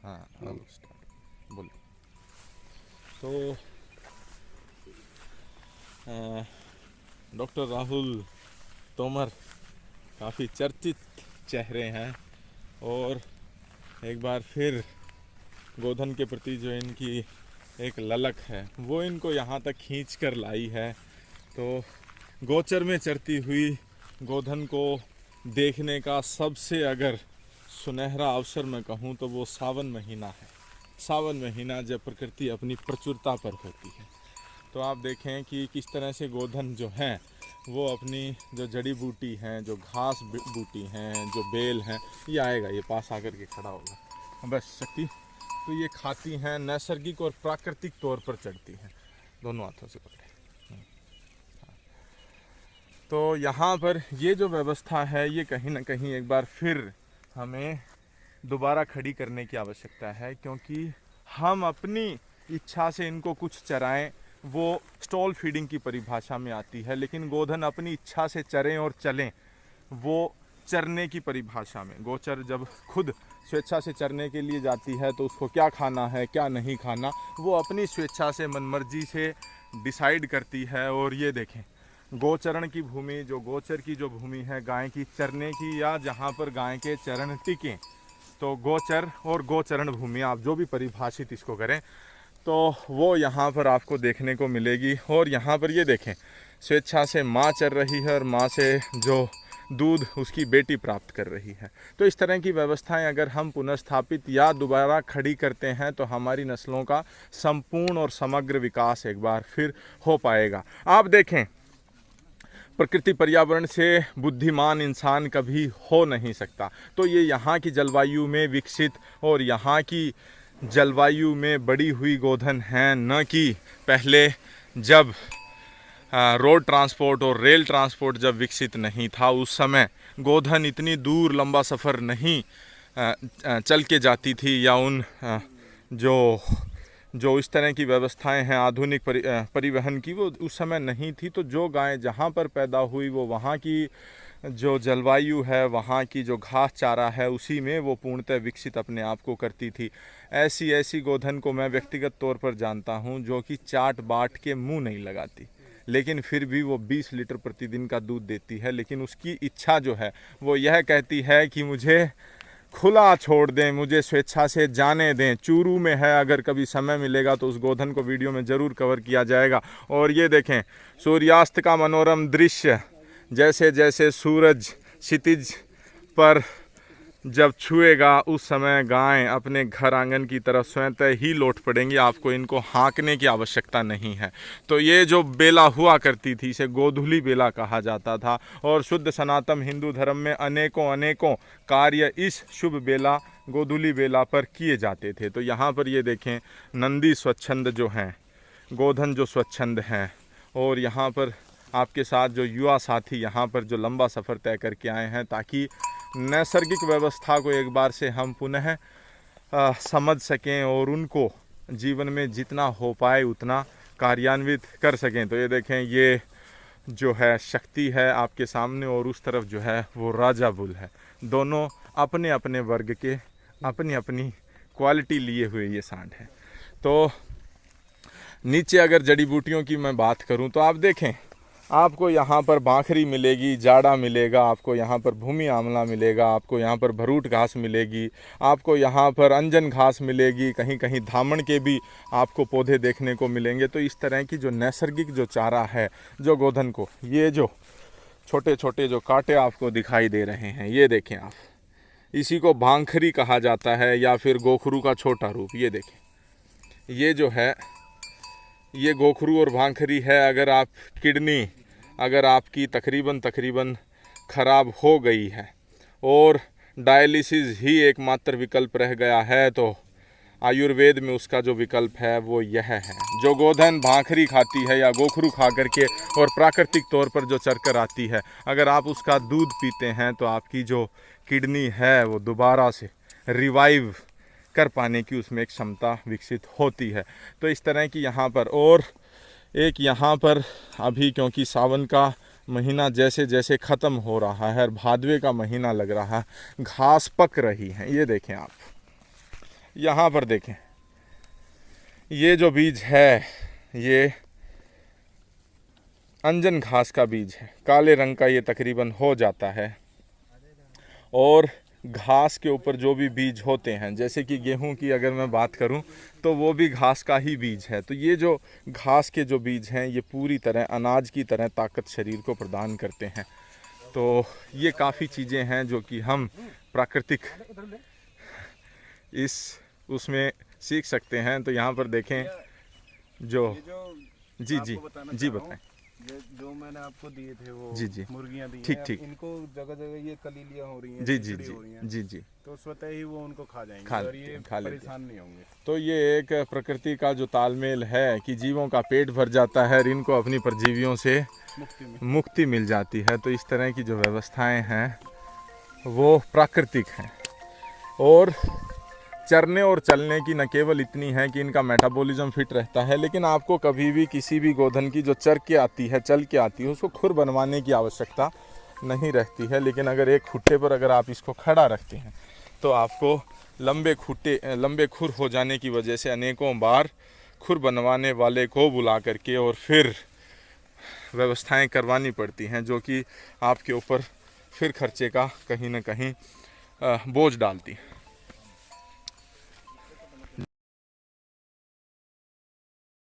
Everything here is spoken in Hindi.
हाँ बोलो। तो डॉक्टर राहुल तोमर काफ़ी चर्चित चेहरे हैं और एक बार फिर गोधन के प्रति जो इनकी एक ललक है वो इनको यहाँ तक खींच कर लाई है। तो गोचर में चरती हुई गोधन को देखने का सबसे अगर सुनहरा अवसर मैं कहूँ तो वो सावन महीना है। सावन महीना जब प्रकृति अपनी प्रचुरता पर होती है तो आप देखें कि किस तरह से गोधन जो हैं वो अपनी जो जड़ी बूटी हैं, जो घास बूटी हैं, जो बेल हैं, ये आएगा, ये पास आकर के खड़ा होगा बस शक्ति। तो ये खाती हैं, नैसर्गिक और प्राकृतिक तौर पर चढ़ती हैं, दोनों हाथों से पकड़े। तो यहाँ पर ये जो व्यवस्था है ये कहीं ना कहीं एक बार फिर हमें दोबारा खड़ी करने की आवश्यकता है, क्योंकि हम अपनी इच्छा से इनको कुछ चराएं वो स्टॉल फीडिंग की परिभाषा में आती है, लेकिन गोधन अपनी इच्छा से चरें और चलें वो चरने की परिभाषा में। गोचर जब खुद स्वेच्छा से चरने के लिए जाती है तो उसको क्या खाना है क्या नहीं खाना वो अपनी स्वेच्छा से मनमर्जी से डिसाइड करती है। और ये देखें गोचरण की भूमि, जो गोचर की जो भूमि है गाय की चरने की, या जहाँ पर गाय के चरण टिकें, तो गोचर और गोचरण भूमि आप जो भी परिभाषित इसको करें तो वो यहाँ पर आपको देखने को मिलेगी। और यहाँ पर ये देखें स्वेच्छा से माँ चर रही है और माँ से जो दूध उसकी बेटी प्राप्त कर रही है। तो इस तरह की व्यवस्थाएं अगर हम पुनर्स्थापित या दोबारा खड़ी करते हैं तो हमारी नस्लों का संपूर्ण और समग्र विकास एक बार फिर हो पाएगा। आप देखें प्रकृति पर्यावरण से बुद्धिमान इंसान कभी हो नहीं सकता। तो ये यहाँ की जलवायु में विकसित और यहाँ की जलवायु में बड़ी हुई गोधन हैं, न कि पहले जब रोड ट्रांसपोर्ट और रेल ट्रांसपोर्ट जब विकसित नहीं था उस समय गोधन इतनी दूर लंबा सफ़र नहीं चल के जाती थी, या उन जो इस तरह की व्यवस्थाएं हैं आधुनिक परिवहन की वो उस समय नहीं थी। तो जो गाय जहाँ पर पैदा हुई वो वहाँ की जो जलवायु है, वहाँ की जो घास चारा है, उसी में वो पूर्णतः विकसित अपने आप को करती थी। ऐसी गोधन को मैं व्यक्तिगत तौर पर जानता हूँ जो कि चाट बाट के मुंह नहीं लगाती, लेकिन फिर भी वो 20 लीटर प्रतिदिन का दूध देती है। लेकिन उसकी इच्छा जो है वो यह कहती है कि मुझे खुला छोड़ दें, मुझे स्वेच्छा से जाने दें। चूरू में है, अगर कभी समय मिलेगा तो उस गोधन को वीडियो में ज़रूर कवर किया जाएगा। और ये देखें सूर्यास्त का मनोरम दृश्य, जैसे जैसे सूरज क्षितिज पर जब छुएगा उस समय गाय अपने घर आंगन की तरफ स्वतः ही लौट पड़ेंगी, आपको इनको हाँकने की आवश्यकता नहीं है। तो ये जो बेला हुआ करती थी इसे गोधुली बेला कहा जाता था और शुद्ध सनातन हिंदू धर्म में अनेकों कार्य इस शुभ बेला गोधुली बेला पर किए जाते थे। तो यहाँ पर ये देखें नंदी स्वच्छंद जो हैं, गोधन जो स्वच्छंद हैं, और यहाँ पर आपके साथ जो युवा साथी यहाँ पर जो लंबा सफ़र तय करके आए हैं ताकि नैसर्गिक व्यवस्था को एक बार से हम पुनः समझ सकें और उनको जीवन में जितना हो पाए उतना कार्यान्वित कर सकें। तो ये देखें ये जो है शक्ति है आपके सामने और उस तरफ जो है वो राजा बुल है। दोनों अपने अपने वर्ग के अपनी अपनी क्वालिटी लिए हुए ये सांड हैं। तो नीचे अगर जड़ी बूटियों की मैं बात करूं तो आप देखें आपको यहाँ पर बाखरी मिलेगी, जाड़ा मिलेगा, आपको यहाँ पर भूमि आंवला मिलेगा, आपको यहाँ पर भरूट घास मिलेगी, आपको यहाँ पर अंजन घास मिलेगी, कहीं कहीं धामण के भी आपको पौधे देखने को मिलेंगे। तो इस तरह की जो नैसर्गिक जो चारा है जो गोधन को, ये जो छोटे छोटे जो कांटे आपको दिखाई दे रहे हैं ये देखें आप, इसी को भांखरी कहा जाता है या फिर गोखरू का छोटा रूप। ये देखें ये जो है ये गोखरू और भांखरी है। अगर आपकी तकरीबन ख़राब हो गई है और डायलिसिस ही एकमात्र विकल्प रह गया है तो आयुर्वेद में उसका जो विकल्प है वो यह है। जो गोधन भांखरी खाती है या गोखरू खा करके और प्राकृतिक तौर पर जो चरकर आती है, अगर आप उसका दूध पीते हैं तो आपकी जो किडनी है वो दोबारा से रिवाइव कर पाने की उसमें एक क्षमता विकसित होती है। तो इस तरह की यहाँ पर, और एक यहाँ पर अभी क्योंकि सावन का महीना जैसे जैसे ख़त्म हो रहा है और भादवे का महीना लग रहा है, घास पक रही है। ये देखें आप यहाँ पर देखें, ये जो बीज है ये अंजन घास का बीज है, काले रंग का ये तकरीबन हो जाता है। और घास के ऊपर जो भी बीज होते हैं, जैसे कि गेहूं की अगर मैं बात करूं तो वो भी घास का ही बीज है। तो ये जो घास के जो बीज हैं ये पूरी तरह अनाज की तरह ताकत शरीर को प्रदान करते हैं। तो ये काफ़ी चीज़ें हैं जो कि हम प्राकृतिक इस उसमें सीख सकते हैं। तो यहाँ पर देखें जो जी जी जी बताएं। जो मैंने आपको दिए थे वो जी मुर्गियां दी ठीक हैं, ठीक इनको जगह जगह ये कलीलियां हो रही हैं, जी जी चिचड़ी हो रही हैं, जी जी तो स्वतः ही वो उनको खा जाएंगे और ये परेशान नहीं होंगे। तो ये एक प्रकृति का जो तालमेल है कि जीवों का पेट भर जाता है और इनको अपनी परजीवियों से मुक्ति मिल जाती है। तो इस तरह की जो व्यवस्थाएं हैं वो प्राकृतिक हैं। और चरने और चलने की न केवल इतनी है कि इनका मेटाबॉलिज्म फिट रहता है, लेकिन आपको कभी भी किसी भी गोधन की जो चल के आती है उसको खुर बनवाने की आवश्यकता नहीं रहती है। लेकिन अगर एक खुट्टे पर अगर आप इसको खड़ा रखते हैं तो आपको लंबे खुर हो जाने की वजह से अनेकों बार खुर बनवाने वाले को बुला करके और फिर व्यवस्थाएं करवानी पड़ती हैं, जो कि आपके ऊपर फिर खर्चे का कहीं ना कहीं बोझ डालती हैं।